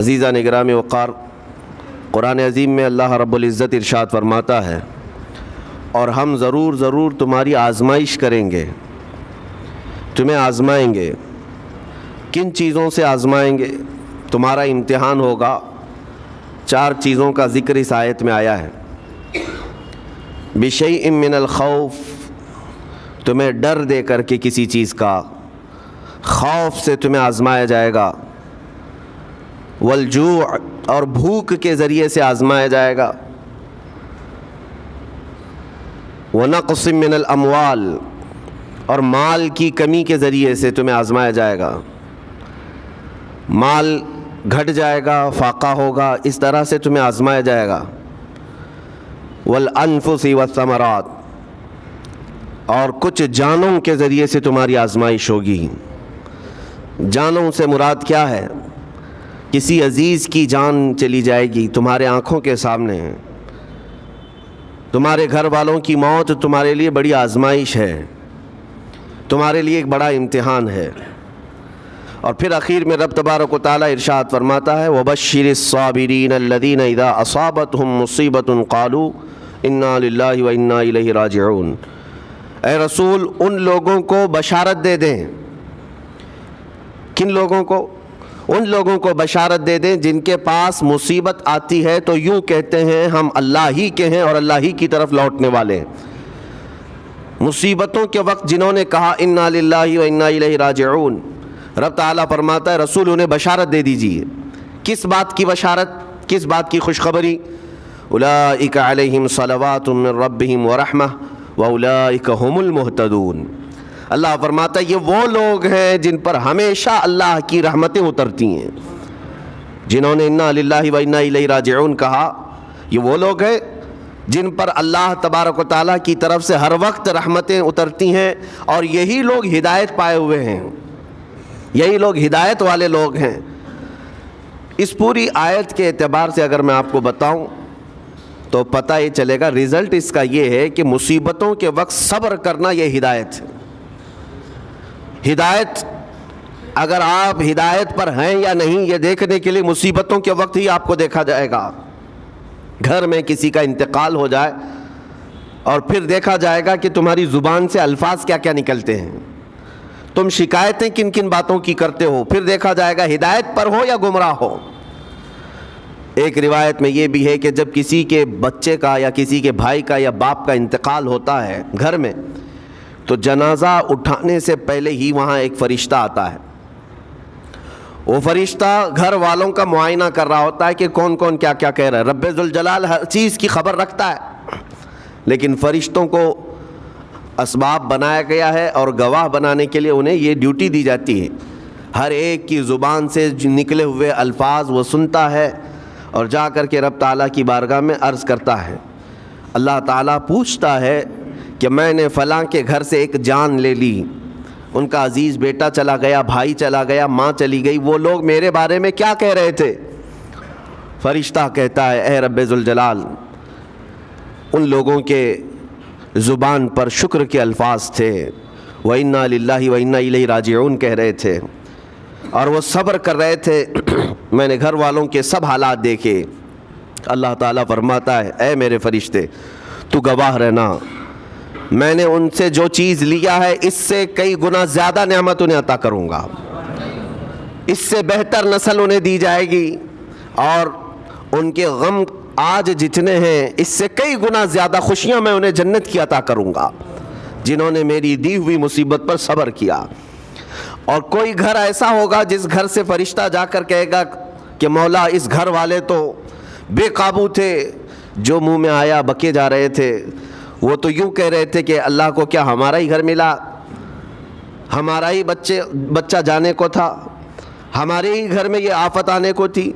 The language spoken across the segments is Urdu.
عزیزہ نگرامی وقار، قرآن عظیم میں اللہ رب العزت ارشاد فرماتا ہے اور ہم ضرور تمہاری آزمائش کریں گے، تمہیں آزمائیں گے۔ کن چیزوں سے آزمائیں گے؟ تمہارا امتحان ہوگا۔ 4 چیزوں کا ذکر اس آیت میں آیا ہے۔ بشیء من الخوف، تمہیں ڈر دے کر کے کسی چیز کا، خوف سے تمہیں آزمایا جائے گا۔ والجوع، اور بھوک کے ذریعے سے آزمایا جائے گا۔ ونقص من الاموال، اور مال کی کمی کے ذریعے سے تمہیں آزمایا جائے گا۔ مال گھٹ جائے گا، فاقہ ہوگا، اس طرح سے تمہیں آزمایا جائے گا۔ والانفس والثمرات، اور کچھ جانوں کے ذریعے سے تمہاری آزمائش ہوگی۔ جانوں سے مراد کیا ہے؟ کسی عزیز کی جان چلی جائے گی تمہارے آنکھوں کے سامنے، تمہارے گھر والوں کی موت تمہارے لیے بڑی آزمائش ہے، تمہارے لیے ایک بڑا امتحان ہے۔ اور پھر آخر میں رب تبارک و تعالیٰ ارشاد فرماتا ہے وَبَشِّرِ الصَّابِرِينَ الَّذِينَ إِذَا أَصَابَتْهُمْ مُصِيبَةٌ قَالُوا إِنَّا لِلَّهِ وَإِنَّا إِلَيْهِ رَاجِعُونَ۔ اے رسول، ان لوگوں کو بشارت دے دیں۔ کن لوگوں کو؟ ان لوگوں کو بشارت دے دیں جن کے پاس مصیبت آتی ہے تو یوں کہتے ہیں ہم اللہ ہی کے ہیں اور اللہ ہی کی طرف لوٹنے والے ہیں۔ مصیبتوں کے وقت جنہوں نے کہا انا للہ و انا الیہ راجعون، رب تعالیٰ فرماتا ہے رسول انہیں بشارت دے دیجیے۔ کس بات کی بشارت؟ کس بات کی خوشخبری؟ اولئک علیہم صلوات من ربہم ورحمہ واولئک هم المہتدون۔ اللہ فرماتا ہے یہ وہ لوگ ہیں جن پر ہمیشہ اللہ کی رحمتیں اترتی ہیں۔ جنہوں نے انا للہ و انا الیہ راجعون کہا، یہ وہ لوگ ہیں جن پر اللہ تبارک و تعالیٰ کی طرف سے ہر وقت رحمتیں اترتی ہیں، اور یہی لوگ ہدایت پائے ہوئے ہیں، یہی لوگ ہدایت والے لوگ ہیں۔ اس پوری آیت کے اعتبار سے اگر میں آپ کو بتاؤں تو پتہ یہ چلے گا، رزلٹ اس کا یہ ہے کہ مصیبتوں کے وقت صبر کرنا یہ ہدایت ہے۔ ہدایت، اگر آپ ہدایت پر ہیں یا نہیں یہ دیکھنے کے لیے مصیبتوں کے وقت ہی آپ کو دیکھا جائے گا۔ گھر میں کسی کا انتقال ہو جائے اور پھر دیکھا جائے گا کہ تمہاری زبان سے الفاظ کیا کیا نکلتے ہیں، تم شکایتیں کن کن باتوں کی کرتے ہو، پھر دیکھا جائے گا ہدایت پر ہو یا گمراہ ہو۔ ایک روایت میں یہ بھی ہے کہ جب کسی کے بچے کا یا کسی کے بھائی کا یا باپ کا انتقال ہوتا ہے گھر میں، تو جنازہ اٹھانے سے پہلے ہی وہاں ایک فرشتہ آتا ہے۔ وہ فرشتہ گھر والوں کا معائنہ کر رہا ہوتا ہے کہ کون کون کیا کیا کہہ رہا ہے۔ رب ذوالجلال ہر چیز کی خبر رکھتا ہے، لیکن فرشتوں کو اسباب بنایا گیا ہے اور گواہ بنانے کے لیے انہیں یہ ڈیوٹی دی جاتی ہے۔ ہر ایک کی زبان سے نکلے ہوئے الفاظ وہ سنتا ہے اور جا کر کے رب تعالیٰ کی بارگاہ میں عرض کرتا ہے۔ اللہ تعالیٰ پوچھتا ہے کہ میں نے فلاں کے گھر سے ایک جان لے لی، ان کا عزیز بیٹا چلا گیا، بھائی چلا گیا، ماں چلی گئی، وہ لوگ میرے بارے میں کیا کہہ رہے تھے؟ فرشتہ کہتا ہے اے رب ذوالجلال، ان لوگوں کے زبان پر شکر کے الفاظ تھے، وَإِنَّا لِلَّهِ وَإِنَّا إِلَيْهِ راجعون کہہ رہے تھے، اور وہ صبر کر رہے تھے۔ میں نے گھر والوں کے سب حالات دیکھے۔ اللہ تعالیٰ فرماتا ہے اے میرے فرشتے تو گواہ رہنا، میں نے ان سے جو چیز لیا ہے اس سے کئی گنا زیادہ نعمت انہیں عطا کروں گا، اس سے بہتر نسل انہیں دی جائے گی، اور ان کے غم آج جتنے ہیں اس سے کئی گنا زیادہ خوشیاں میں انہیں جنت کی عطا کروں گا جنہوں نے میری دی ہوئی مصیبت پر صبر کیا۔ اور کوئی گھر ایسا ہوگا جس گھر سے فرشتہ جا کر کہے گا کہ مولا اس گھر والے تو بے قابو تھے، جو منہ میں آیا بکے جا رہے تھے، وہ تو یوں کہہ رہے تھے کہ اللہ کو کیا ہمارا ہی گھر ملا، ہمارا ہی بچہ جانے کو تھا، ہمارے ہی گھر میں یہ آفت آنے کو تھی۔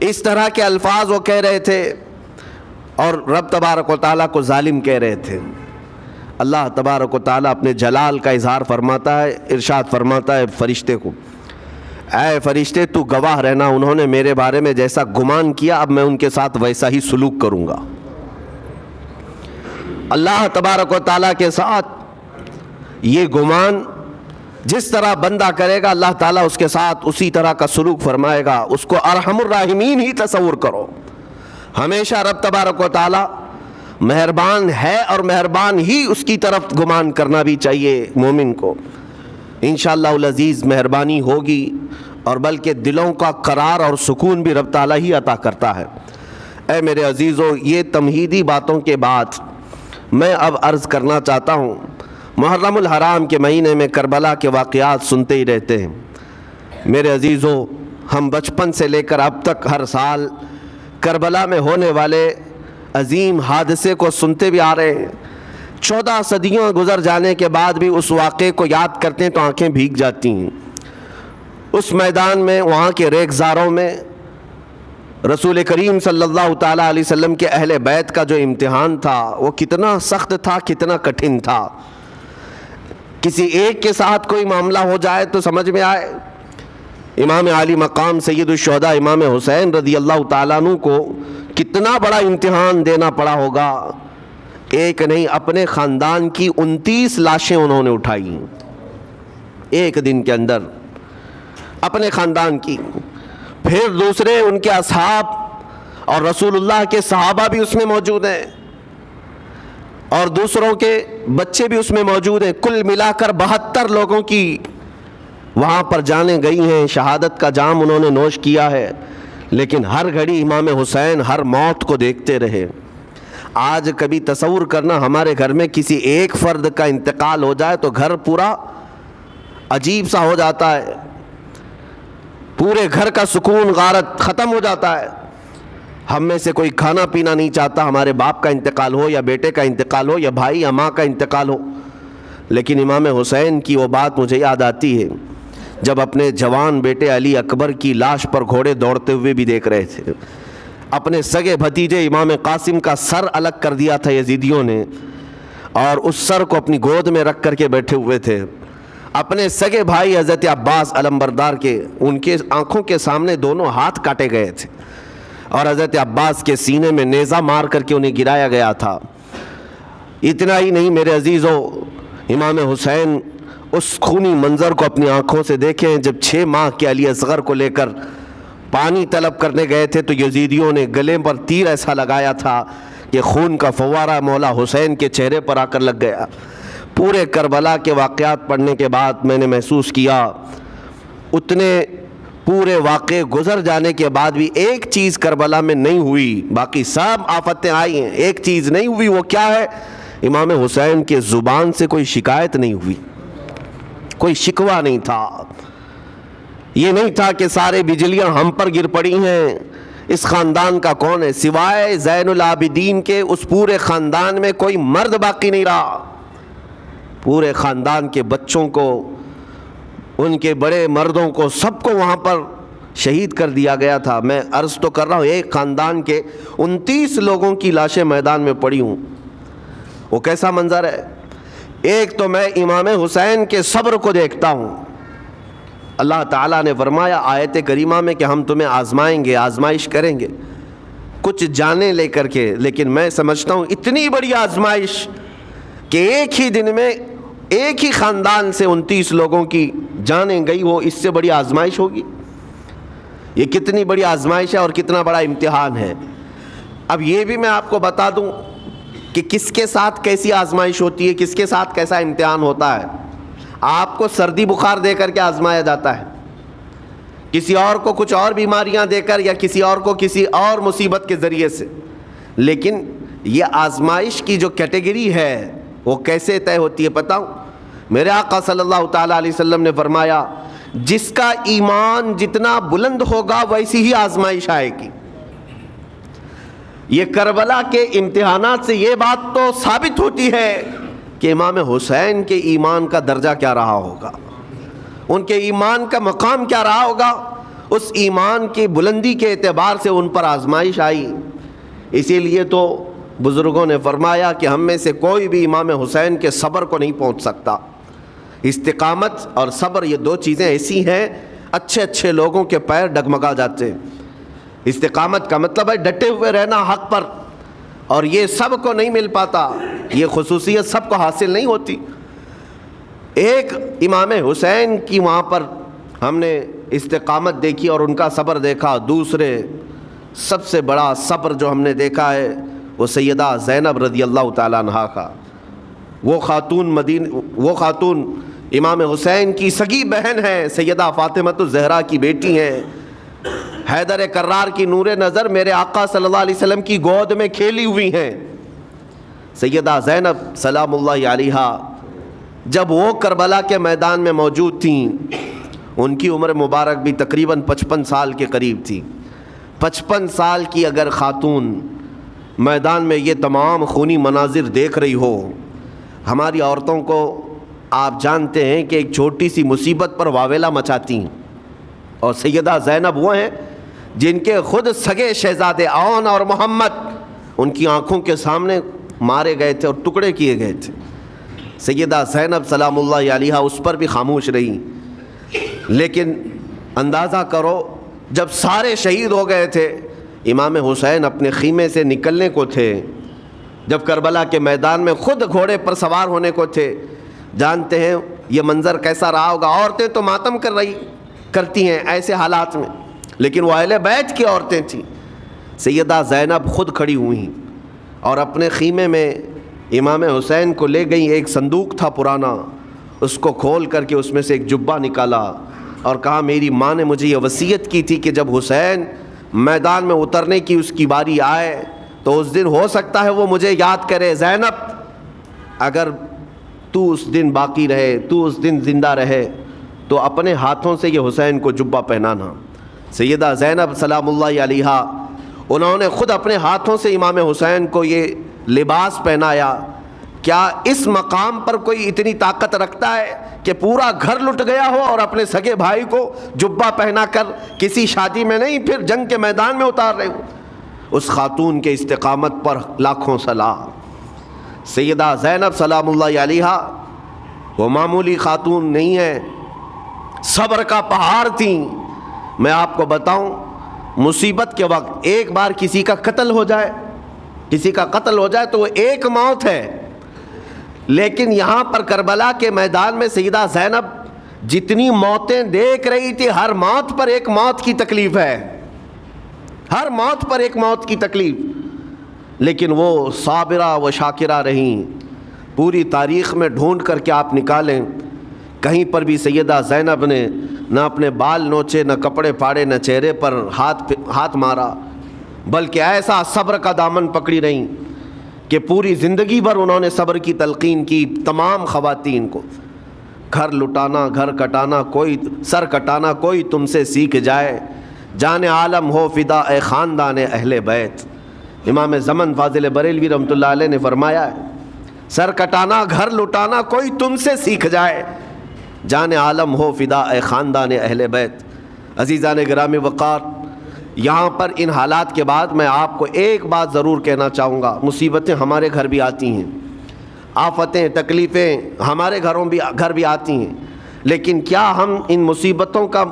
اس طرح کے الفاظ وہ کہہ رہے تھے اور رب تبارک و تعالیٰ کو ظالم کہہ رہے تھے۔ اللہ تبارک و تعالیٰ اپنے جلال کا اظہار فرماتا ہے، ارشاد فرماتا ہے فرشتے کو اے فرشتے تو گواہ رہنا، انہوں نے میرے بارے میں جیسا گمان کیا اب میں ان کے ساتھ ویسا ہی سلوک کروں گا۔ اللہ تبارک و تعالیٰ کے ساتھ یہ گمان جس طرح بندہ کرے گا اللہ تعالیٰ اس کے ساتھ اسی طرح کا سلوک فرمائے گا. اس کو ارحم الراحمین ہی تصور کرو. ہمیشہ رب تبارک و تعالیٰ مہربان ہے اور مہربان ہی اس کی طرف گمان کرنا بھی چاہیے مومن کو. انشاءاللہ العزیز مہربانی ہوگی اور بلکہ دلوں کا قرار اور سکون بھی رب تعالیٰ ہی عطا کرتا ہے. اے میرے عزیزو، یہ تمہیدی باتوں کے بعد میں اب عرض کرنا چاہتا ہوں. محرم الحرام کے مہینے میں کربلا کے واقعات سنتے ہی رہتے ہیں. میرے عزیزو، ہم بچپن سے لے کر اب تک ہر سال کربلا میں ہونے والے عظیم حادثے کو سنتے بھی آ رہے ہیں. 14 صدیوں گزر جانے کے بعد بھی اس واقعے کو یاد کرتے ہیں تو آنکھیں بھیگ جاتی ہیں. اس میدان میں، وہاں کے ریگزاروں میں رسول کریم صلی اللہ تعالیٰ علیہ وسلم کے اہل بیت کا جو امتحان تھا وہ کتنا سخت تھا، کتنا کٹھن تھا. کسی ایک کے ساتھ کوئی معاملہ ہو جائے تو سمجھ میں آئے. امام عالی مقام سید الشہداء امام حسین رضی اللہ تعالیٰ عنہ کو کتنا بڑا امتحان دینا پڑا ہوگا. ایک نہیں، اپنے خاندان کی 29 لاشیں انہوں نے اٹھائی ایک دن کے اندر، اپنے خاندان کی. پھر دوسرے ان کے اصحاب اور رسول اللہ کے صحابہ بھی اس میں موجود ہیں اور دوسروں کے بچے بھی اس میں موجود ہیں. کل ملا کر 72 لوگوں کی وہاں پر جانیں گئی ہیں. شہادت کا جام انہوں نے نوش کیا ہے، لیکن ہر گھڑی امام حسین ہر موت کو دیکھتے رہے. آج کبھی تصور کرنا ہمارے گھر میں کسی ایک فرد کا انتقال ہو جائے تو گھر پورا عجیب سا ہو جاتا ہے، پورے گھر کا سکون غارت ختم ہو جاتا ہے. ہم میں سے کوئی کھانا پینا نہیں چاہتا ہمارے باپ کا انتقال ہو یا بیٹے کا انتقال ہو یا بھائی یا ماں کا انتقال ہو. لیکن امام حسین کی وہ بات مجھے یاد آتی ہے جب اپنے جوان بیٹے علی اکبر کی لاش پر گھوڑے دوڑتے ہوئے بھی دیکھ رہے تھے. اپنے سگے بھتیجے امام قاسم کا سر الگ کر دیا تھا یزیدیوں نے اور اس سر کو اپنی گود میں رکھ کر کے بیٹھے ہوئے تھے. اپنے سگے بھائی حضرت عباس علمبردار کے، ان کے آنکھوں کے سامنے دونوں ہاتھ کاٹے گئے تھے اور حضرت عباس کے سینے میں نیزہ مار کر کے انہیں گرایا گیا تھا. اتنا ہی نہیں میرے عزیزو، امام حسین اس خونی منظر کو اپنی آنکھوں سے دیکھیں جب 6 ماہ کے علی اصغر کو لے کر پانی طلب کرنے گئے تھے تو یزیدیوں نے گلے پر تیر ایسا لگایا تھا کہ خون کا فوارہ مولا حسین کے چہرے پر آ کر لگ گیا. پورے کربلا کے واقعات پڑھنے کے بعد میں نے محسوس کیا اتنے پورے واقعے گزر جانے کے بعد بھی ایک چیز کربلا میں نہیں ہوئی، باقی سب آفتیں آئی ہیں، ایک چیز نہیں ہوئی. وہ کیا ہے؟ امام حسین کے زبان سے کوئی شکایت نہیں ہوئی، کوئی شکوہ نہیں تھا. یہ نہیں تھا کہ سارے بجلیاں ہم پر گر پڑی ہیں، اس خاندان کا کون ہے؟ سوائے زین العابدین کے اس پورے خاندان میں کوئی مرد باقی نہیں رہا. پورے خاندان کے بچوں کو، ان کے بڑے مردوں کو، سب کو وہاں پر شہید کر دیا گیا تھا. میں عرض تو کر رہا ہوں ایک خاندان کے 29 لوگوں کی لاشیں میدان میں پڑی ہوں. وہ کیسا منظر ہے؟ ایک تو میں امام حسین کے صبر کو دیکھتا ہوں. اللہ تعالیٰ نے فرمایا آیت کریمہ میں کہ ہم تمہیں آزمائیں گے، آزمائش کریں گے کچھ جانیں لے کر کے. لیکن میں سمجھتا ہوں اتنی بڑی آزمائش کہ ایک ہی دن میں ایک ہی خاندان سے 29 لوگوں کی جانیں گئی ہو، اس سے بڑی آزمائش ہوگی؟ یہ کتنی بڑی آزمائش ہے اور کتنا بڑا امتحان ہے. اب یہ بھی میں آپ کو بتا دوں کہ کس کے ساتھ کیسی آزمائش ہوتی ہے، کس کے ساتھ کیسا امتحان ہوتا ہے. آپ کو سردی بخار دے کر کے آزمایا جاتا ہے، کسی اور کو کچھ اور بیماریاں دے کر یا کسی اور کو کسی اور مصیبت کے ذریعے سے. لیکن یہ آزمائش کی جو کیٹیگری ہے وہ کیسے طے ہوتی ہے پتہ ہوں؟ میرے آقا صلی اللہ تعالیٰ علیہ وسلم نے فرمایا جس کا ایمان جتنا بلند ہوگا ویسی ہی آزمائش آئے گی. یہ کربلا کے امتحانات سے یہ بات تو ثابت ہوتی ہے کہ امام حسین کے ایمان کا درجہ کیا رہا ہوگا، ان کے ایمان کا مقام کیا رہا ہوگا. اس ایمان کی بلندی کے اعتبار سے ان پر آزمائش آئی. اسی لیے تو بزرگوں نے فرمایا کہ ہم میں سے کوئی بھی امام حسین کے صبر کو نہیں پہنچ سکتا. استقامت اور صبر یہ 2 چیزیں ایسی ہیں اچھے اچھے لوگوں کے پیر ڈگمگا جاتے ہیں. استقامت کا مطلب ہے ڈٹے ہوئے رہنا حق پر، اور یہ سب کو نہیں مل پاتا، یہ خصوصیت سب کو حاصل نہیں ہوتی. ایک امام حسین کی وہاں پر ہم نے استقامت دیکھی اور ان کا صبر دیکھا، دوسرے سب سے بڑا صبر جو ہم نے دیکھا ہے وہ سیدہ زینب رضی اللہ تعالیٰ عنہا کا۔ وہ خاتون امام حسین کی سگی بہن ہے، سیدہ فاطمۃ الزہرا کی بیٹی ہیں، حیدر کرار کی نور نظر میرے آقا صلی اللہ علیہ وسلم کی گود میں کھیلی ہوئی ہیں۔ سیدہ زینب سلام اللہ علیہا جب وہ کربلا کے میدان میں موجود تھیں، ان کی عمر مبارک بھی تقریباً 55 سال کے قریب تھی۔ 55 سال کی اگر خاتون میدان میں یہ تمام خونی مناظر دیکھ رہی ہو، ہماری عورتوں کو آپ جانتے ہیں کہ ایک چھوٹی سی مصیبت پر واویلا مچاتی ہیں، اور سیدہ زینب وہ ہیں جن کے خود سگے شہزادے عون اور محمد ان کی آنکھوں کے سامنے مارے گئے تھے اور ٹکڑے کیے گئے تھے۔ سیدہ زینب سلام اللہ علیہا اس پر بھی خاموش رہی، لیکن اندازہ کرو جب سارے شہید ہو گئے تھے، امام حسین اپنے خیمے سے نکلنے کو تھے، جب کربلا کے میدان میں خود گھوڑے پر سوار ہونے کو تھے، جانتے ہیں یہ منظر کیسا رہا ہوگا۔ عورتیں تو ماتم کرتی ہیں ایسے حالات میں، لیکن وہ اہل بیت کی عورتیں تھیں۔ سیدہ زینب خود کھڑی ہوئیں اور اپنے خیمے میں امام حسین کو لے گئیں۔ ایک صندوق تھا پرانا، اس کو کھول کر کے اس میں سے ایک جبہ نکالا اور کہا میری ماں نے مجھے یہ وصیت کی تھی کہ جب حسین میدان میں اترنے کی اس کی باری آئے تو اس دن ہو سکتا ہے وہ مجھے یاد کرے، زینب اگر تو اس دن باقی رہے، تو اس دن زندہ رہے تو اپنے ہاتھوں سے یہ حسین کو جبہ پہنانا۔ سیدہ زینب سلام اللہ علیہا انہوں نے خود اپنے ہاتھوں سے امام حسین کو یہ لباس پہنایا۔ کیا اس مقام پر کوئی اتنی طاقت رکھتا ہے کہ پورا گھر لٹ گیا ہو اور اپنے سگے بھائی کو جبہ پہنا کر کسی شادی میں نہیں، پھر جنگ کے میدان میں اتار رہے ہو؟ اس خاتون کے استقامت پر لاکھوں سلام۔ سیدہ زینب سلام اللہ علیہا وہ معمولی خاتون نہیں ہے، صبر کا پہاڑ تھیں۔ میں آپ کو بتاؤں، مصیبت کے وقت ایک بار کسی کا قتل ہو جائے تو وہ ایک موت ہے، لیکن یہاں پر کربلا کے میدان میں سیدہ زینب جتنی موتیں دیکھ رہی تھی، ہر موت پر ایک موت کی تکلیف ہے، ہر موت پر ایک موت کی تکلیف، لیکن وہ صابرہ و شاکرہ رہیں۔ پوری تاریخ میں ڈھونڈ کر کے آپ نکالیں، کہیں پر بھی سیدہ زینب نے نہ اپنے بال نوچے، نہ کپڑے پھاڑے، نہ چہرے پر ہاتھ مارا، بلکہ ایسا صبر کا دامن پکڑی رہیں کہ پوری زندگی بھر انہوں نے صبر کی تلقین کی تمام خواتین کو۔ گھر لٹانا، گھر کٹانا، کوئی سر کٹانا کوئی تم سے سیکھ جائے، جان عالم ہو فدا اے خاندان اہل بیت۔ امام زمن فاضل بریلوی رحمۃ اللہ علیہ نے فرمایا ہے، سر کٹانا، گھر لٹانا کوئی تم سے سیکھ جائے، جان عالم ہو فدا اے خاندان اہل بیت۔ عزیزان گرامی وقار، یہاں پر ان حالات کے بعد میں آپ کو ایک بات ضرور کہنا چاہوں گا۔ مصیبتیں ہمارے گھر بھی آتی ہیں، آفتیں تکلیفیں ہمارے گھر بھی آتی ہیں، لیکن کیا ہم ان مصیبتوں کا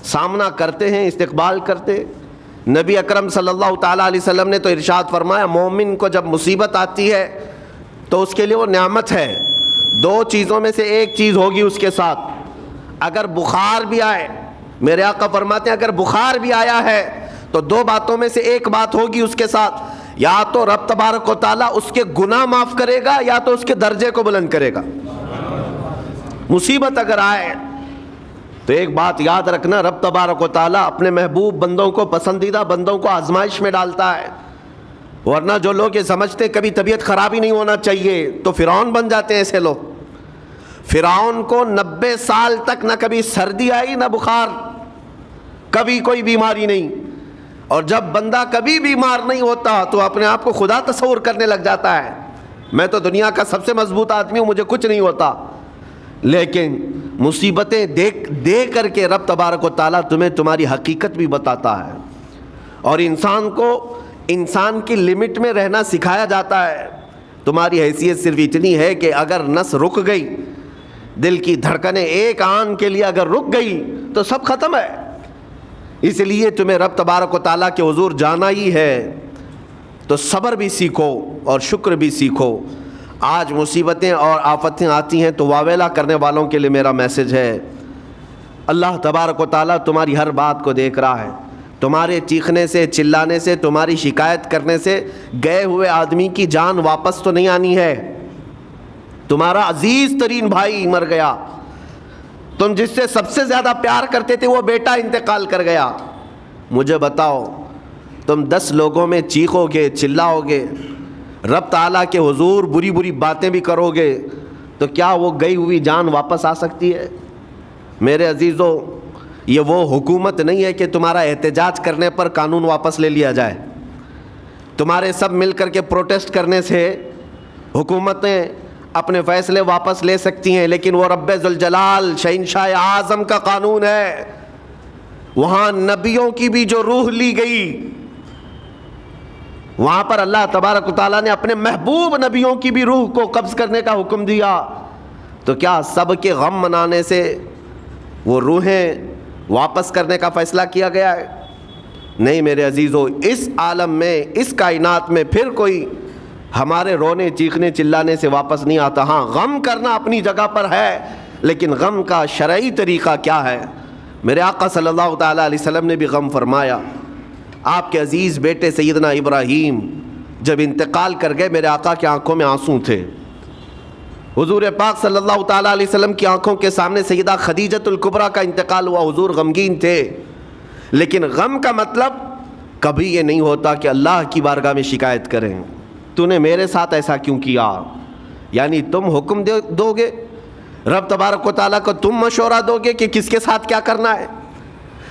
سامنا کرتے ہیں، استقبال کرتے ہیں؟ نبی اکرم صلی اللہ تعالیٰ علیہ وسلم نے تو ارشاد فرمایا، مومن کو جب مصیبت آتی ہے تو اس کے لیے وہ نعمت ہے۔ دو چیزوں میں سے ایک چیز ہوگی اس کے ساتھ، اگر بخار بھی آئے، میرے آقا فرماتے ہیں اگر بخار بھی آیا ہے تو دو باتوں میں سے ایک بات ہوگی اس کے ساتھ، یا تو رب تبارک و تعالیٰ اس کے گناہ معاف کرے گا یا تو اس کے درجے کو بلند کرے گا۔ مصیبت اگر آئے تو ایک بات یاد رکھنا، رب تبارک و تعالیٰ اپنے محبوب بندوں کو، پسندیدہ بندوں کو آزمائش میں ڈالتا ہے، ورنہ جو لوگ یہ سمجھتے کبھی طبیعت خراب ہی نہیں ہونا چاہیے تو فرعون بن جاتے ہیں۔ ایسے لوگ، فرعون کو 90 سال تک نہ کبھی سردی آئی نہ بخار، کبھی کوئی بیماری نہیں، اور جب بندہ کبھی بیمار نہیں ہوتا تو اپنے آپ کو خدا تصور کرنے لگ جاتا ہے، میں تو دنیا کا سب سے مضبوط آدمی ہوں، مجھے کچھ نہیں ہوتا۔ لیکن مصیبتیں دے کر کے رب تبارک و تعالیٰ تمہیں تمہاری حقیقت بھی بتاتا ہے، اور انسان کو انسان کی لمٹ میں رہنا سکھایا جاتا ہے۔ تمہاری حیثیت صرف اتنی ہے کہ اگر نس رک گئی، دل کی دھڑکنیں ایک آن کے لیے اگر رک گئی تو سب ختم ہے۔ اس لیے تمہیں رب تبارک و تعالیٰ کے حضور جانا ہی ہے تو صبر بھی سیکھو اور شکر بھی سیکھو۔ آج مصیبتیں اور آفتیں آتی ہیں تو واویلا کرنے والوں کے لیے میرا میسج ہے، اللہ تبارک و تعالیٰ تمہاری ہر بات کو دیکھ رہا ہے. تمہارے چیخنے سے، چلانے سے، تمہاری شکایت کرنے سے گئے ہوئے آدمی کی جان واپس تو نہیں آنی ہے. تمہارا عزیز ترین بھائی مر گیا، تم جس سے سب سے زیادہ پیار کرتے تھے وہ بیٹا انتقال کر گیا. مجھے بتاؤ، تم 10 لوگوں میں چیخو گے، چلاؤ گے، رب تعالیٰ کے حضور بری بری باتیں بھی کرو گے، تو کیا وہ گئی ہوئی جان واپس آ سکتی ہے؟ میرے عزیزو، یہ وہ حکومت نہیں ہے کہ تمہارا احتجاج کرنے پر قانون واپس لے لیا جائے. تمہارے سب مل کر کے پروٹیسٹ کرنے سے حکومتیں اپنے فیصلے واپس لے سکتی ہیں، لیکن وہ رب ذوالجلال شہنشاہ اعظم کا قانون ہے. وہاں نبیوں کی بھی جو روح لی گئی، وہاں پر اللہ تبارک و تعالیٰ نے اپنے محبوب نبیوں کی بھی روح کو قبض کرنے کا حکم دیا. تو کیا سب کے غم منانے سے وہ روحیں واپس کرنے کا فیصلہ کیا گیا ہے؟ نہیں میرے عزیزو، اس عالم میں، اس کائنات میں پھر کوئی ہمارے رونے چیخنے چلانے سے واپس نہیں آتا. ہاں، غم کرنا اپنی جگہ پر ہے، لیکن غم کا شرعی طریقہ کیا ہے؟ میرے آقا صلی اللہ تعالیٰ علیہ وسلم نے بھی غم فرمایا. آپ کے عزیز بیٹے سیدنا ابراہیم جب انتقال کر گئے، میرے آقا کی آنکھوں میں آنسو تھے. حضور پاک صلی اللہ تعالیٰ علیہ وسلم کی آنکھوں کے سامنے سیدہ خدیجۃ الکبریٰ کا انتقال ہوا. حضور غمگین تھے، لیکن غم کا مطلب کبھی یہ نہیں ہوتا کہ اللہ کی بارگاہ میں شکایت کریں، تو نے میرے ساتھ ایسا کیوں کیا؟ یعنی تم حکم دو گے، رب تبارک و تعالیٰ کو تم مشورہ دو گے کہ کس کے ساتھ کیا کرنا ہے.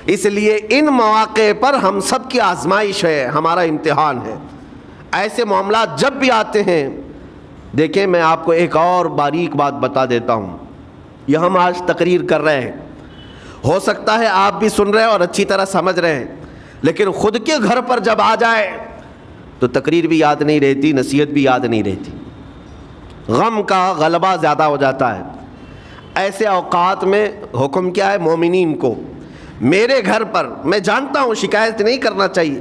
اس لیے ان مواقع پر ہم سب کی آزمائش ہے، ہمارا امتحان ہے. ایسے معاملات جب بھی آتے ہیں، دیکھیں میں آپ کو ایک اور باریک بات بتا دیتا ہوں. یہ ہم آج تقریر کر رہے ہیں، ہو سکتا ہے آپ بھی سن رہے ہیں اور اچھی طرح سمجھ رہے ہیں، لیکن خود کے گھر پر جب آ جائے تو تقریر بھی یاد نہیں رہتی، نصیحت بھی یاد نہیں رہتی، غم کا غلبہ زیادہ ہو جاتا ہے. ایسے اوقات میں حکم کیا ہے مومنین کو؟ میرے گھر پر، میں جانتا ہوں شکایت نہیں کرنا چاہیے،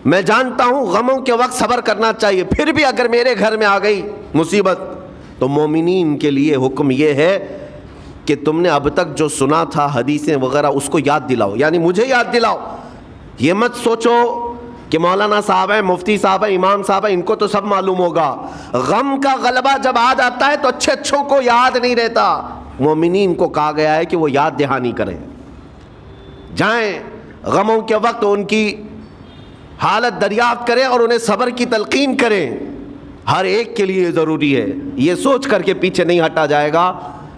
میں جانتا ہوں غموں کے وقت صبر کرنا چاہیے، پھر بھی اگر میرے گھر میں آ گئی مصیبت تو مومنین کے لیے حکم یہ ہے کہ تم نے اب تک جو سنا تھا حدیثیں وغیرہ اس کو یاد دلاؤ. یعنی مجھے یاد دلاؤ. یہ مت سوچو کہ مولانا صاحب ہیں، مفتی صاحب ہیں، امام صاحب ہیں، ان کو تو سب معلوم ہوگا. غم کا غلبہ جب آ جاتا ہے تو اچھوں کو یاد نہیں رہتا. مومنین کو کہا گیا ہے کہ وہ یاد دہانی کریں، جائیں غموں کے وقت ان کی حالت دریافت کریں اور انہیں صبر کی تلقین کریں. ہر ایک کے لیے ضروری ہے. یہ سوچ کر کے پیچھے نہیں ہٹا جائے گا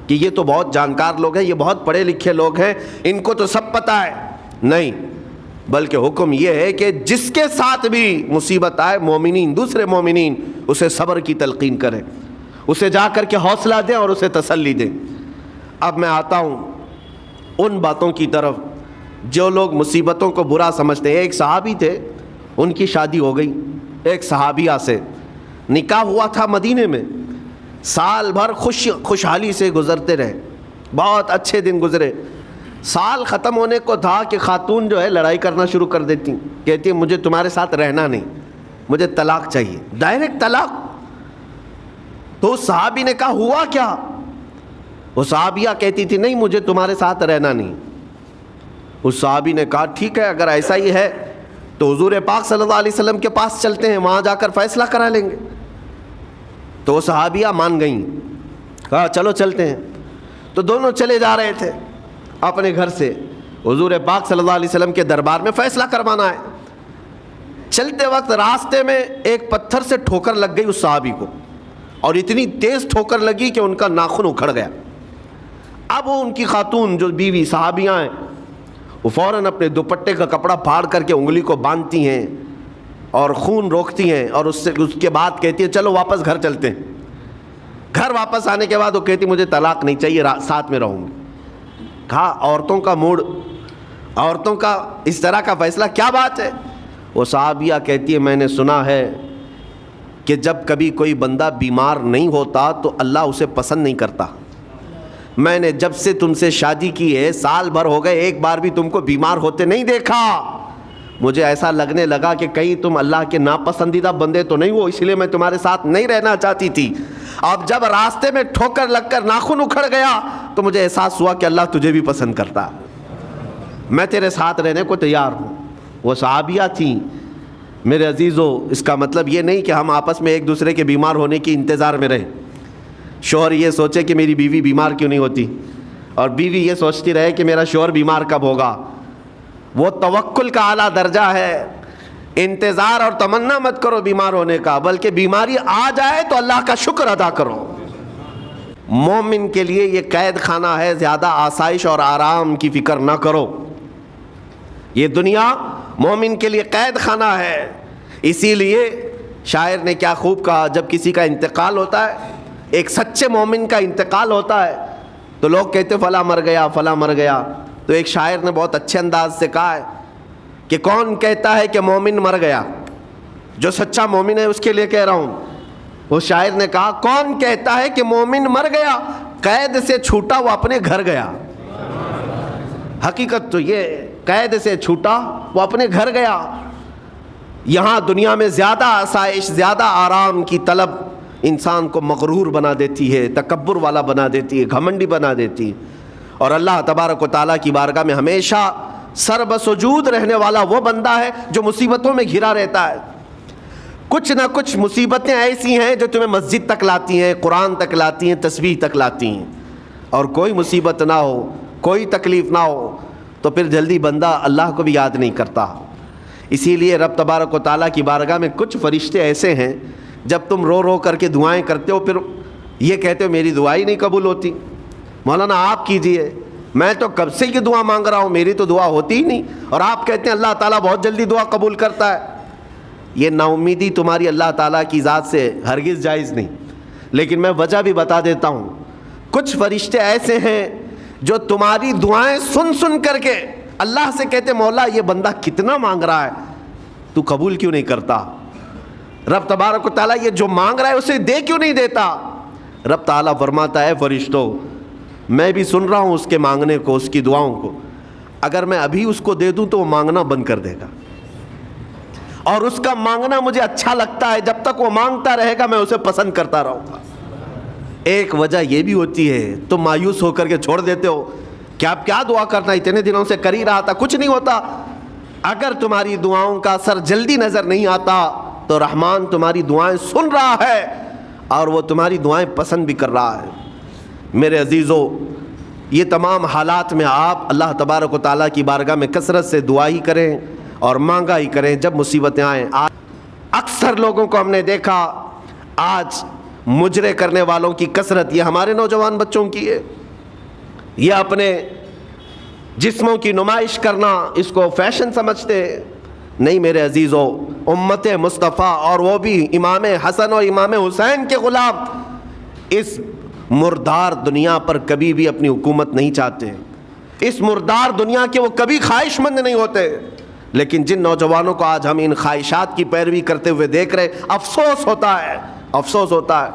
کہ یہ تو بہت جانکار لوگ ہیں، یہ بہت پڑھے لکھے لوگ ہیں، ان کو تو سب پتہ ہے. نہیں، بلکہ حکم یہ ہے کہ جس کے ساتھ بھی مصیبت آئے، مومنین، دوسرے مومنین اسے صبر کی تلقین کریں، اسے جا کر کے حوصلہ دیں اور اسے تسلی دیں. اب میں آتا ہوں ان باتوں کی طرف جو لوگ مصیبتوں کو برا سمجھتے ہیں. ایک صحابی تھے، ان کی شادی ہو گئی، ایک صحابیہ سے نکاح ہوا تھا مدینے میں. سال بھر خوشحالی سے گزرتے رہے، بہت اچھے دن گزرے. سال ختم ہونے کو تھا کہ خاتون جو ہے لڑائی کرنا شروع کر دیتی، کہتی مجھے تمہارے ساتھ رہنا نہیں، مجھے طلاق چاہیے، ڈائریکٹ طلاق. تو اس صحابی نے کہا ہوا کیا؟ وہ صحابیہ کہتی تھی نہیں مجھے تمہارے ساتھ رہنا نہیں. اس صحابی نے کہا ٹھیک ہے، اگر ایسا ہی ہے تو حضور پاک صلی اللہ علیہ وسلم کے پاس چلتے ہیں، وہاں جا کر فیصلہ کرا لیں گے. تو وہ صحابیہ مان گئیں، کہا چلو چلتے ہیں. تو دونوں چلے جا رہے تھے اپنے گھر سے حضور پاک صلی اللہ علیہ وسلم کے دربار میں فیصلہ کروانا ہے. چلتے وقت راستے میں ایک پتھر سے ٹھوکر لگ گئی اس صحابی کو، اور اتنی تیز ٹھوکر لگی کہ ان کا ناخن اکھڑ گیا. اب وہ ان کی خاتون جو بیوی صحابیاں ہیں، وہ فوراً اپنے دوپٹے کا کپڑا پھاڑ کر کے انگلی کو باندھتی ہیں اور خون روکتی ہیں، اور اس کے بعد کہتی ہیں چلو واپس گھر چلتے ہیں. گھر واپس آنے کے بعد وہ کہتی مجھے طلاق نہیں چاہیے، ساتھ میں رہوں گی. کہا عورتوں کا موڈ، عورتوں کا اس طرح کا فیصلہ، کیا بات ہے؟ وہ صحابیہ کہتی ہے میں نے سنا ہے کہ جب کبھی کوئی بندہ بیمار نہیں ہوتا تو اللہ اسے پسند نہیں کرتا. میں نے جب سے تم سے شادی کی ہے سال بھر ہو گئے، ایک بار بھی تم کو بیمار ہوتے نہیں دیکھا. مجھے ایسا لگنے لگا کہ کہیں تم اللہ کے ناپسندیدہ بندے تو نہیں ہو، اس لیے میں تمہارے ساتھ نہیں رہنا چاہتی تھی. اب جب راستے میں ٹھوکر لگ کر ناخن اکھڑ گیا تو مجھے احساس ہوا کہ اللہ تجھے بھی پسند کرتا، میں تیرے ساتھ رہنے کو تیار ہوں. وہ صحابیہ تھیں. میرے عزیزو، اس کا مطلب یہ نہیں کہ ہم آپس میں ایک دوسرے کے بیمار ہونے کی انتظار میں رہیں. شوہر یہ سوچے کہ میری بیوی بیمار کیوں نہیں ہوتی، اور بیوی یہ سوچتی رہے کہ میرا شوہر بیمار کب ہوگا. وہ توکل کا اعلیٰ درجہ ہے. انتظار اور تمنا مت کرو بیمار ہونے کا، بلکہ بیماری آ جائے تو اللہ کا شکر ادا کرو. مومن کے لیے یہ قید خانہ ہے، زیادہ آسائش اور آرام کی فکر نہ کرو. یہ دنیا مومن کے لیے قید خانہ ہے. اسی لیے شاعر نے کیا خوب کہا، جب کسی کا انتقال ہوتا ہے، ایک سچے مومن کا انتقال ہوتا ہے، تو لوگ کہتے فلاں مر گیا فلاں مر گیا. تو ایک شاعر نے بہت اچھے انداز سے کہا ہے کہ کون کہتا ہے کہ مومن مر گیا؟ جو سچا مومن ہے اس کے لیے کہہ رہا ہوں. اس شاعر نے کہا کون کہتا ہے کہ مومن مر گیا، قید سے چھوٹا وہ اپنے گھر گیا. حقیقت تو یہ، قید سے چھوٹا وہ اپنے گھر گیا. یہاں دنیا میں زیادہ آسائش، زیادہ آرام کی طلب انسان کو مغرور بنا دیتی ہے، تکبر والا بنا دیتی ہے، گھمنڈی بنا دیتی ہے. اور اللہ تبارک و تعالیٰ کی بارگاہ میں ہمیشہ سر بسجود رہنے والا وہ بندہ ہے جو مصیبتوں میں گھرا رہتا ہے. کچھ نہ کچھ مصیبتیں ایسی ہیں جو تمہیں مسجد تک لاتی ہیں، قرآن تک لاتی ہیں، تسبیح تک لاتی ہیں. اور کوئی مصیبت نہ ہو، کوئی تکلیف نہ ہو تو پھر جلدی بندہ اللہ کو بھی یاد نہیں کرتا. اسی لیے رب تبارک و تعالیٰ کی بارگاہ میں کچھ فرشتے ایسے ہیں، جب تم رو رو کر کے دعائیں کرتے ہو پھر یہ کہتے ہو میری دعا ہی نہیں قبول ہوتی، مولانا آپ کیجئے، میں تو کب سے یہ دعا مانگ رہا ہوں، میری تو دعا ہوتی ہی نہیں، اور آپ کہتے ہیں اللہ تعالیٰ بہت جلدی دعا قبول کرتا ہے. یہ نا امیدی تمہاری اللہ تعالیٰ کی ذات سے ہرگز جائز نہیں. لیکن میں وجہ بھی بتا دیتا ہوں. کچھ فرشتے ایسے ہیں جو تمہاری دعائیں سن سن کر کے اللہ سے کہتے مولا یہ بندہ کتنا مانگ رہا ہے، تو قبول کیوں نہیں کرتا؟ رب تبارک و تعالیٰ یہ جو مانگ رہا ہے اسے دے کیوں نہیں دیتا؟ رب تعالیٰ فرماتا ہے فرشتوں میں بھی سن رہا ہوں اس کے مانگنے کو، اس کی دعاؤں کو. اگر میں ابھی اس کو دے دوں تو وہ مانگنا بند کر دے گا، اور اس کا مانگنا مجھے اچھا لگتا ہے. جب تک وہ مانگتا رہے گا میں اسے پسند کرتا رہوں گا. ایک وجہ یہ بھی ہوتی ہے تم مایوس ہو کر کے چھوڑ دیتے ہو کہ اب کیا دعا کرنا، اتنے دنوں سے کر ہی رہا تھا، کچھ نہیں ہوتا. اگر تمہاری دعاؤں کا اثر جلدی نظر نہیں آتا تو رحمان تمہاری دعائیں سن رہا ہے اور وہ تمہاری دعائیں پسند بھی کر رہا ہے. میرے عزیزو، یہ تمام حالات میں آپ اللہ تبارک و تعالیٰ کی بارگاہ میں کثرت سے دعا ہی کریں اور مانگا ہی کریں جب مصیبتیں آئیں. اکثر لوگوں کو ہم نے دیکھا آج مجرے کرنے والوں کی کثرت یہ ہمارے نوجوان بچوں کی ہے. یہ اپنے جسموں کی نمائش کرنا اس کو فیشن سمجھتے نہیں. میرے عزیزو، امت مصطفیٰ اور وہ بھی امام حسن اور امام حسین کے غلام اس مردار دنیا پر کبھی بھی اپنی حکومت نہیں چاہتے. اس مردار دنیا کے وہ کبھی خواہش مند نہیں ہوتے. لیکن جن نوجوانوں کو آج ہم ان خواہشات کی پیروی کرتے ہوئے دیکھ رہے، افسوس ہوتا ہے، افسوس ہوتا ہے.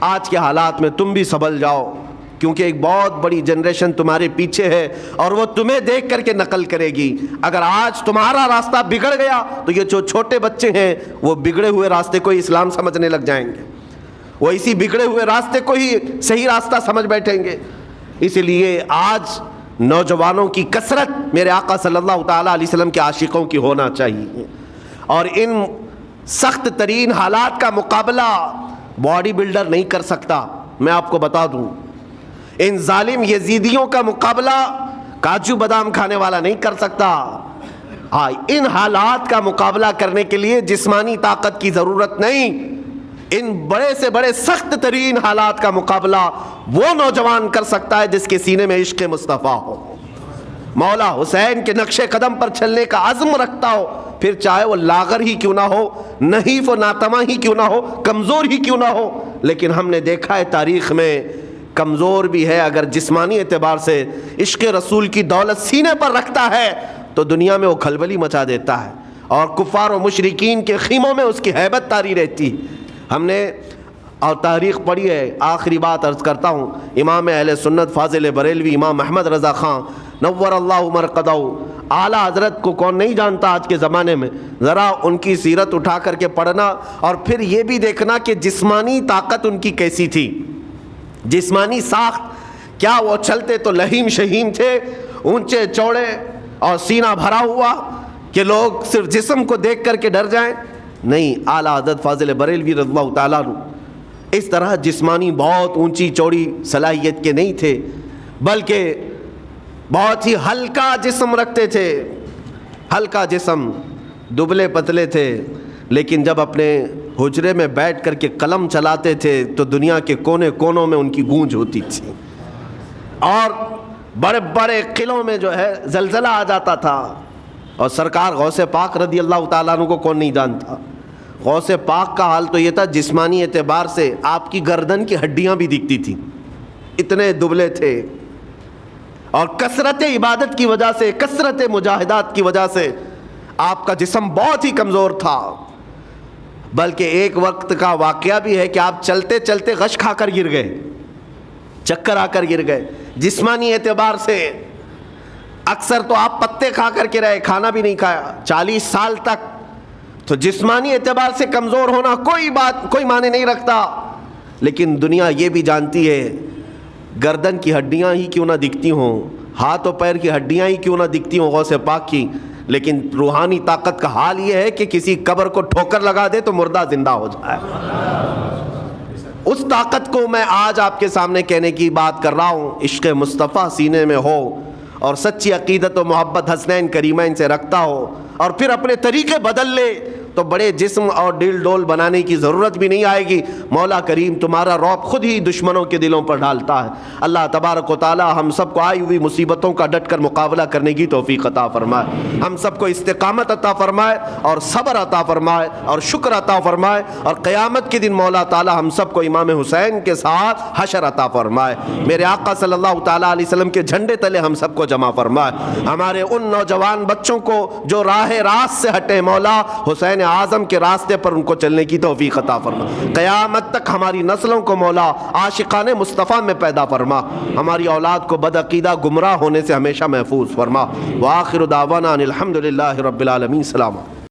آج کے حالات میں تم بھی سنبھل جاؤ، کیونکہ ایک بہت بڑی جنریشن تمہارے پیچھے ہے اور وہ تمہیں دیکھ کر کے نقل کرے گی. اگر آج تمہارا راستہ بگڑ گیا تو یہ جو چھوٹے بچے ہیں وہ بگڑے ہوئے راستے کو ہی اسلام سمجھنے لگ جائیں گے، وہ اسی بگڑے ہوئے راستے کو ہی صحیح راستہ سمجھ بیٹھیں گے. اس لیے آج نوجوانوں کی کثرت میرے آقا صلی اللہ تعالیٰ علیہ وسلم کے عاشقوں کی ہونا چاہیے. اور ان سخت ترین حالات کا مقابلہ باڈی بلڈر نہیں کر سکتا. میں آپ کو بتا دوں، ان ظالم یزیدیوں کا مقابلہ کاجو بادام کھانے والا نہیں کر سکتا. ہاں، ان حالات کا مقابلہ کرنے کے لیے جسمانی طاقت کی ضرورت نہیں. ان بڑے سے بڑے سخت ترین حالات کا مقابلہ وہ نوجوان کر سکتا ہے جس کے سینے میں عشق مصطفیٰ ہو، مولا حسین کے نقش قدم پر چلنے کا عزم رکھتا ہو، پھر چاہے وہ لاغر ہی کیوں نہ ہو، نحیف و ناتما ہی کیوں نہ ہو، کمزور ہی کیوں نہ ہو. لیکن ہم نے دیکھا ہے تاریخ میں کمزور بھی ہے، اگر جسمانی اعتبار سے عشق رسول کی دولت سینے پر رکھتا ہے تو دنیا میں وہ کھلبلی مچا دیتا ہے اور کفار و مشرکین کے خیموں میں اس کی ہیبت طاری رہتی. ہم نے اور تاریخ پڑھی ہے. آخری بات عرض کرتا ہوں، امام اہل سنت فاضل بریلوی امام احمد رضا خان نور اللہ مرقدہ اعلیٰ حضرت کو کون نہیں جانتا آج کے زمانے میں؟ ذرا ان کی سیرت اٹھا کر کے پڑھنا اور پھر یہ بھی دیکھنا کہ جسمانی طاقت ان کی کیسی تھی، جسمانی ساخت کیا وہ چلتے تو لہیم شہیم تھے، اونچے چوڑے اور سینہ بھرا ہوا کہ لوگ صرف جسم کو دیکھ کر کے ڈر جائیں؟ نہیں، اعلیٰ حضرت فاضل بریلوی رضی اللہ تعالیٰ عنہ اس طرح جسمانی بہت اونچی چوڑی صلاحیت کے نہیں تھے، بلکہ بہت ہی ہلکا جسم رکھتے تھے، ہلکا جسم، دبلے پتلے تھے، لیکن جب اپنے حجرے میں بیٹھ کر کے قلم چلاتے تھے تو دنیا کے کونے کونوں میں ان کی گونج ہوتی تھی، اور بڑے بڑے قلعوں میں جو ہے زلزلہ آ جاتا تھا۔ اور سرکار غوث پاک رضی اللہ تعالیٰ عنہ کو کون نہیں جانتا؟ غوث پاک کا حال تو یہ تھا، جسمانی اعتبار سے آپ کی گردن کی ہڈیاں بھی دکھتی تھیں، اتنے دبلے تھے، اور کثرت عبادت کی وجہ سے، کثرت مجاہدات کی وجہ سے آپ کا جسم بہت ہی کمزور تھا۔ بلکہ ایک وقت کا واقعہ بھی ہے کہ آپ چلتے چلتے غش کھا کر گر گئے، چکر آ کر گر گئے۔ جسمانی اعتبار سے اکثر تو آپ پتے کھا کر کے رہے، کھانا بھی نہیں کھایا 40 سال تک، تو جسمانی اعتبار سے کمزور ہونا کوئی معنی نہیں رکھتا، لیکن دنیا یہ بھی جانتی ہے گردن کی ہڈیاں ہی کیوں نہ دکھتی ہوں، ہاتھ و پیر کی ہڈیاں ہی کیوں نہ دکھتی ہوں غوث پاک کی، لیکن روحانی طاقت کا حال یہ ہے کہ کسی قبر کو ٹھوکر لگا دے تو مردہ زندہ ہو جائے۔ اس طاقت کو میں آج آپ کے سامنے کہنے کی بات کر رہا ہوں، عشق مصطفیٰ سینے میں ہو اور سچی عقیدت و محبت حسنین کریمین سے رکھتا ہو، اور پھر اپنے طریقے بدل لے تو بڑے جسم اور ڈیل ڈول بنانے کی ضرورت بھی نہیں آئے گی۔ مولا کریم تمہارا رعب خود ہی دشمنوں کے دلوں پر ڈالتا ہے۔ اللہ تبارک و تعالی ہم سب کو آئی ہوئی مصیبتوں کا ڈٹ کر مقابلہ کرنے کی توفیق عطا فرمائے، ہم سب کو استقامت عطا فرمائے اور صبر عطا فرمائے اور شکر عطا فرمائے، اور قیامت کے دن مولا تعالی ہم سب کو امام حسین کے ساتھ حشر عطا فرمائے، میرے آقا صلی اللہ تعالیٰ علیہ وسلم کے جھنڈے تلے ہم سب کو جمع فرمائے۔ ہمارے ان نوجوان بچوں کو جو راہ راست سے ہٹے، مولا حسین اعظم کے راستے پر ان کو چلنے کی توفیق عطا فرما، قیامت تک ہماری نسلوں کو مولا عاشقان مصطفیٰ میں پیدا فرما، ہماری اولاد کو بدعقیدہ گمراہ ہونے سے ہمیشہ محفوظ فرما۔ وآخر دعوانا ان الحمد للہ رب العالمین۔ سلام۔